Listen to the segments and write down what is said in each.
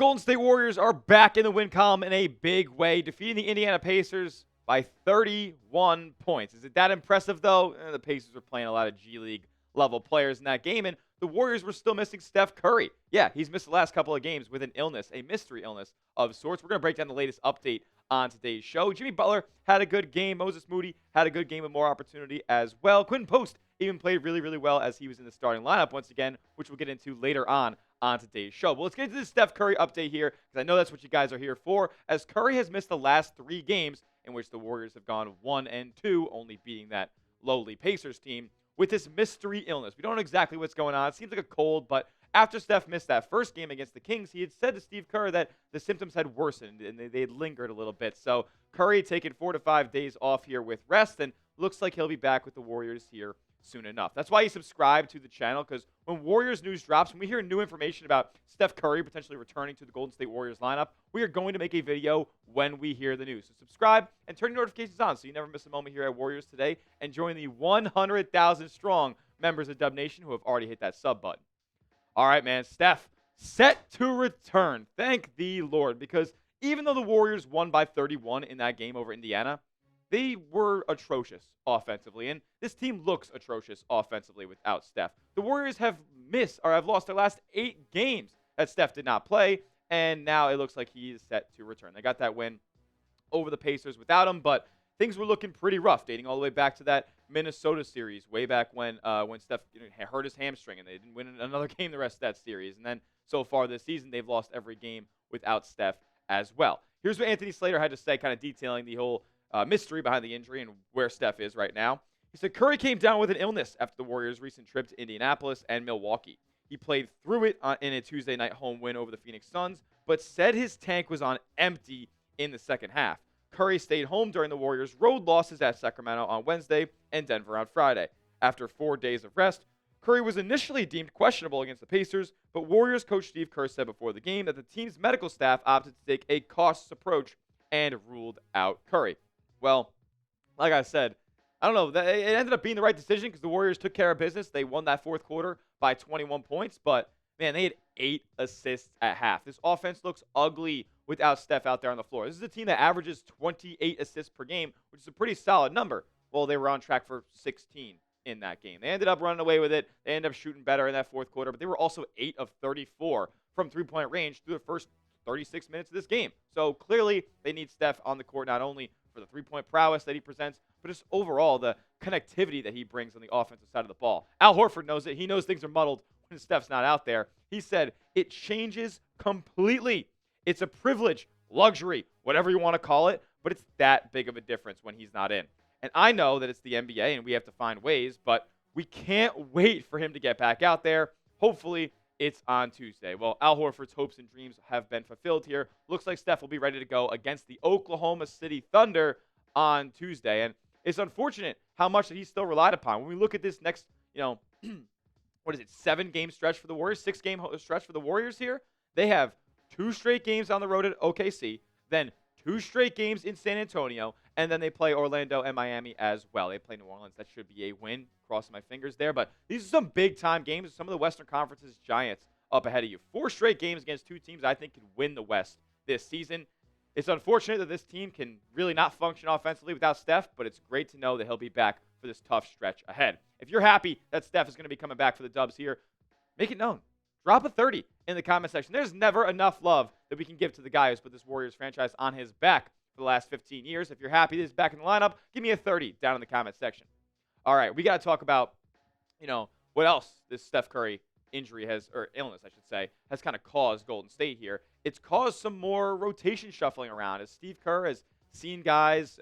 Golden State Warriors are back in the win column in a big way, defeating the Indiana Pacers by 31 points. Is it that impressive, though? The Pacers were playing a lot of G League level players in that game, and the Warriors were still missing Steph Curry. Yeah, he's missed the last couple of games with an illness, a mystery illness of sorts. We're going to break down the latest update on today's show. Jimmy Butler had a good game. Moses Moody had a good game with more opportunity as well. Quinton Post even played really, really well as he was in the starting lineup once again, which we'll get into later on today's show. But let's get into the Steph Curry update here, because I know that's what you guys are here for, as Curry has missed the last 3 games in which the Warriors have gone 1-2, only beating that lowly Pacers team with this mystery illness. We don't know exactly what's going on. It seems like a cold, but after Steph missed that first game against the Kings, he had said to Steve Kerr that the symptoms had worsened and they had lingered a little bit. So Curry taking 4 to 5 days off here with rest, and looks like he'll be back with the Warriors here soon enough. That's why you subscribe to the channel, because when Warriors news drops, when we hear new information about Steph Curry potentially returning to the Golden State Warriors lineup, we are going to make a video when we hear the news. So subscribe and turn your notifications on so you never miss a moment here at Warriors Today, and join the 100,000 strong members of Dub Nation who have already hit that sub button. All right, man, Steph set to return. Thank the Lord, because even though the Warriors won by 31 in that game over Indiana, they were atrocious offensively, and this team looks atrocious offensively without Steph. The Warriors have lost their last 8 games that Steph did not play, and now it looks like he is set to return. They got that win over the Pacers without him, but things were looking pretty rough, dating all the way back to that Minnesota series, way back when Steph hurt his hamstring, and they didn't win another game the rest of that series. And then so far this season, they've lost every game without Steph as well. Here's what Anthony Slater had to say, kind of detailing the whole mystery behind the injury and where Steph is right now. He said Curry came down with an illness after the Warriors' recent trip to Indianapolis and Milwaukee. He played through it in a Tuesday night home win over the Phoenix Suns, but said his tank was on empty in the second half. Curry stayed home during the Warriors' road losses at Sacramento on Wednesday and Denver on Friday. After 4 days of rest, Curry was initially deemed questionable against the Pacers, but Warriors coach Steve Kerr said before the game that the team's medical staff opted to take a cautious approach and ruled out Curry. Well, like I said, I don't know. It ended up being the right decision because the Warriors took care of business. They won that fourth quarter by 21 points, but, man, they had 8 assists at half. This offense looks ugly without Steph out there on the floor. This is a team that averages 28 assists per game, which is a pretty solid number. Well, they were on track for 16 in that game. They ended up running away with it. They ended up shooting better in that fourth quarter, but they were also 8 of 34 from three-point range through the first 36 minutes of this game. So clearly they need Steph on the court not only for the three-point prowess that he presents, but just overall the connectivity that he brings on the offensive side of the ball. Al Horford knows it. He knows things are muddled when Steph's not out there. He said, it changes completely. It's a privilege, luxury, whatever you want to call it, but it's that big of a difference when he's not in. And I know that it's the NBA and we have to find ways, but we can't wait for him to get back out there. Hopefully, it's on Tuesday. Well, Al Horford's hopes and dreams have been fulfilled here. Looks like Steph will be ready to go against the Oklahoma City Thunder on Tuesday. And it's unfortunate how much that he's still relied upon. When we look at this next, 7-game stretch for the Warriors, 6-game stretch for the Warriors here, they have 2 straight games on the road at OKC, then 2 straight games in San Antonio, and then they play Orlando and Miami as well. They play New Orleans. That should be a win. Crossing my fingers there. But these are some big-time games. Some of the Western Conference's giants up ahead of you. 4 straight games against 2 teams I think can win the West this season. It's unfortunate that this team can really not function offensively without Steph, but it's great to know that he'll be back for this tough stretch ahead. If you're happy that Steph is going to be coming back for the Dubs here, make it known. Drop a 30 in the comment section. There's never enough love that we can give to the guy who's put this Warriors franchise on his back for the last 15 years. If you're happy that he's back in the lineup, give me a 30 down in the comment section. All right, we got to talk about, what else this Steph Curry injury illness, I should say, has kind of caused Golden State here. It's caused some more rotation shuffling around as Steve Kerr has seen guys,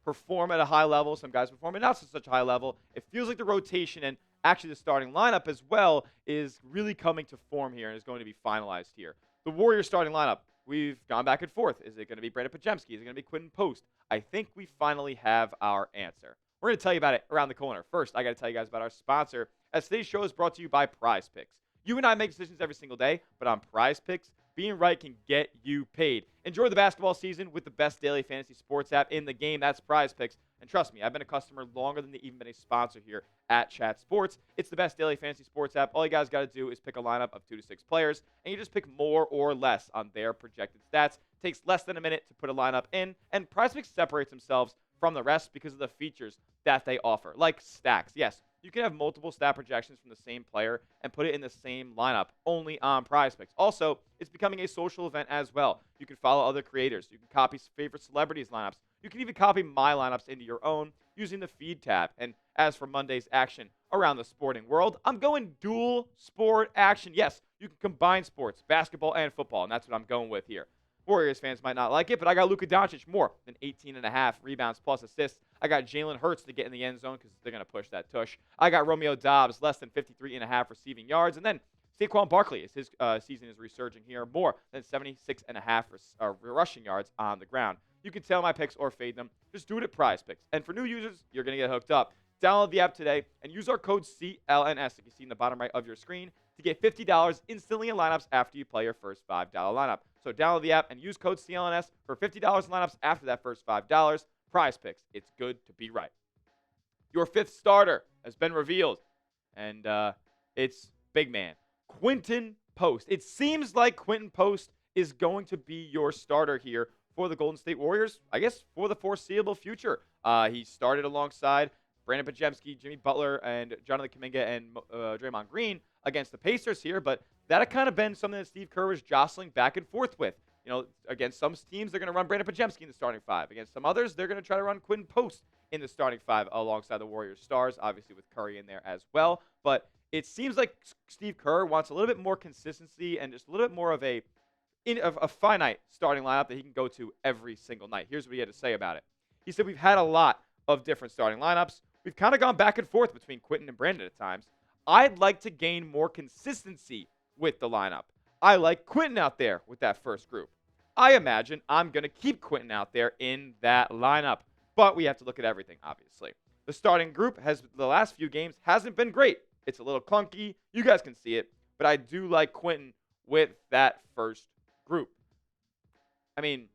perform at a high level, some guys perform at not such a high level. It feels like the rotation and actually the starting lineup as well is really coming to form here and is going to be finalized here. The Warriors starting lineup, we've gone back and forth. Is it going to be Brandin Podziemski? Is it going to be Quinton Post? I think we finally have our answer. We're going to tell you about it around the corner. First, I got to tell you guys about our sponsor, as today's show is brought to you by Prize Picks. You and I make decisions every single day, but on Prize Picks, being right can get you paid. Enjoy the basketball season with the best daily fantasy sports app in the game. That's Prize Picks. And trust me, I've been a customer longer than they've even been a sponsor here at Chat Sports. It's the best daily fantasy sports app. All you guys got to do is pick a lineup of 2 to 6 players, and you just pick more or less on their projected stats. It takes less than a minute to put a lineup in, and PrizePicks separates themselves from the rest because of the features that they offer, like stacks. Yes, you can have multiple stat projections from the same player and put it in the same lineup only on PrizePicks. Also, it's becoming a social event as well. You can follow other creators. You can copy favorite celebrities' lineups. You can even copy my lineups into your own using the feed tab. And as for Monday's action around the sporting world, I'm going dual sport action. Yes, you can combine sports, basketball and football, and that's what I'm going with here. Warriors fans might not like it, but I got Luka Doncic more than 18.5 rebounds plus assists. I got Jalen Hurts to get in the end zone because they're going to push that tush. I got Romeo Dobbs, less than 53.5 receiving yards. And then Saquon Barkley, as his season is resurging here, more than 76.5 rushing yards on the ground. You can tail my picks or fade them. Just do it at PrizePicks. And for new users, you're going to get hooked up. Download the app today and use our code CLNS, that you see in the bottom right of your screen, to get $50 instantly in lineups after you play your first $5 lineup. So download the app and use code CLNS for $50 in lineups after that first $5. PrizePicks, it's good to be right. Your fifth starter has been revealed, and it's big man, Quinton Post. It seems like Quentin Post is going to be your starter here for the Golden State Warriors, I guess, for the foreseeable future. He started alongside Brandon Podziemski, Jimmy Butler, and Jonathan Kuminga and Draymond Green against the Pacers here, but that had kind of been something that Steve Kerr was jostling back and forth with. You know, against some teams, they're going to run Brandon Podziemski in the starting five. Against some others, they're going to try to run Quinton Post in the starting five alongside the Warriors stars, obviously with Curry in there as well. But it seems like Steve Kerr wants a little bit more consistency and just a little bit more of a finite starting lineup that he can go to every single night. Here's what he had to say about it. He said, we've had a lot of different starting lineups. We've kind of gone back and forth between Quinten and Brandin at times. I'd like to gain more consistency with the lineup. I like Quinton out there with that first group. I imagine I'm going to keep Quinton out there in that lineup. But we have to look at everything, obviously. The starting group has the last few games hasn't been great. It's a little clunky. You guys can see it. But I do like Quinton with that first group. I mean,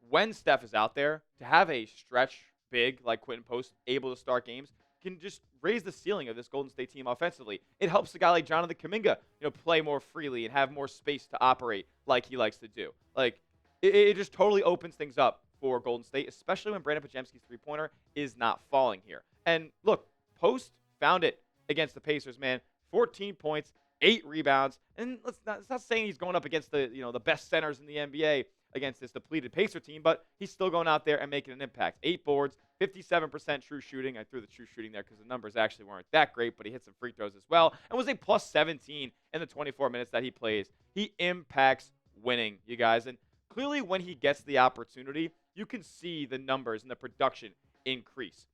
when Steph is out there, to have a stretch big like Quinton Post able to start games can just raise the ceiling of this Golden State team offensively. It helps a guy like Jonathan Kuminga, play more freely and have more space to operate like he likes to do. Like, it just totally opens things up for Golden State, especially when Brandon Podziemski's three-pointer is not falling here. And look, Post found it against the Pacers, man. 14 points, 8 rebounds, and it's not saying he's going up against the best centers in the NBA against this depleted Pacer team, but he's still going out there and making an impact. 8 boards, 57% true shooting. I threw the true shooting there because the numbers actually weren't that great, but he hit some free throws as well, and was a plus 17 in the 24 minutes that he plays. He impacts winning, you guys, and clearly when he gets the opportunity, you can see the numbers and the production increase.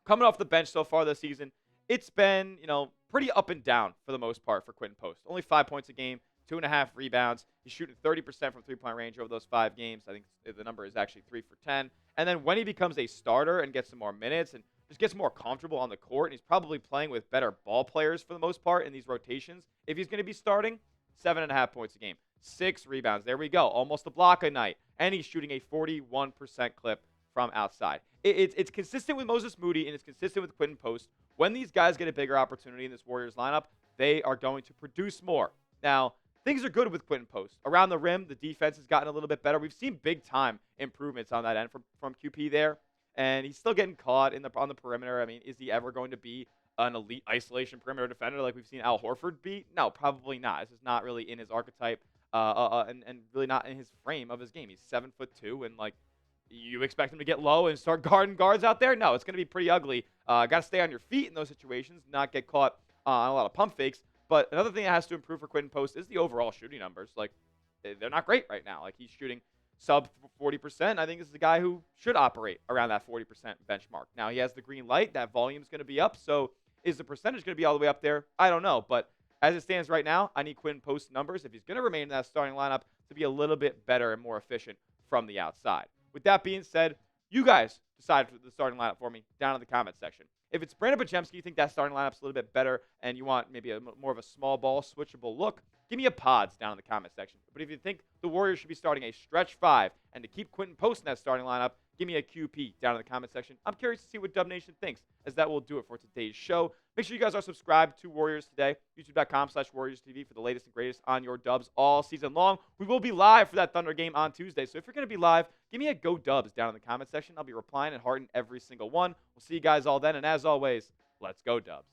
Coming off the bench so far this season, it's been, pretty up and down for the most part for Quinton Post. Only 5 points a game, 2.5 rebounds. He's shooting 30% from three-point range over those 5 games. I think the number is actually 3 for 10. And then when he becomes a starter and gets some more minutes and just gets more comfortable on the court, and he's probably playing with better ball players for the most part in these rotations, if he's going to be starting, 7.5 points a game, 6 rebounds. There we go, almost a block a night. And he's shooting a 41% clip from outside. It's consistent with Moses Moody, and it's consistent with Quinton Post. When these guys get a bigger opportunity in this Warriors lineup, they are going to produce more. Now, things are good with Quinton Post. Around the rim, the defense has gotten a little bit better. We've seen big-time improvements on that end from QP there, and he's still getting caught on the perimeter. I mean, is he ever going to be an elite isolation perimeter defender like we've seen Al Horford be? No, probably not. This is not really in his archetype and really not in his frame of his game. He's 7'2", and, you expect him to get low and start guarding guards out there? No, it's going to be pretty ugly. Got to stay on your feet in those situations, not get caught on a lot of pump fakes. But another thing that has to improve for Quinton Post is the overall shooting numbers. They're not great right now. He's shooting sub 40%. I think this is a guy who should operate around that 40% benchmark. Now, he has the green light. That volume's going to be up. So is the percentage going to be all the way up there? I don't know. But as it stands right now, I need Quinton Post numbers, if he's going to remain in that starting lineup, to be a little bit better and more efficient from the outside. With that being said, you guys decide for the starting lineup for me down in the comment section. If it's Brandon Podziemski, you think that starting lineup's a little bit better and you want maybe more of a small ball switchable look, give me a pods down in the comment section. But if you think the Warriors should be starting a stretch 5. And to keep Quinton Post in that starting lineup, give me a QP down in the comment section. I'm curious to see what Dub Nation thinks, as that will do it for today's show. Make sure you guys are subscribed to Warriors Today, youtube.com/WarriorsTV for the latest and greatest on your Dubs all season long. We will be live for that Thunder game on Tuesday, so if you're going to be live, give me a Go Dubs down in the comment section. I'll be replying and hearting every single one. We'll see you guys all then, and as always, let's go Dubs.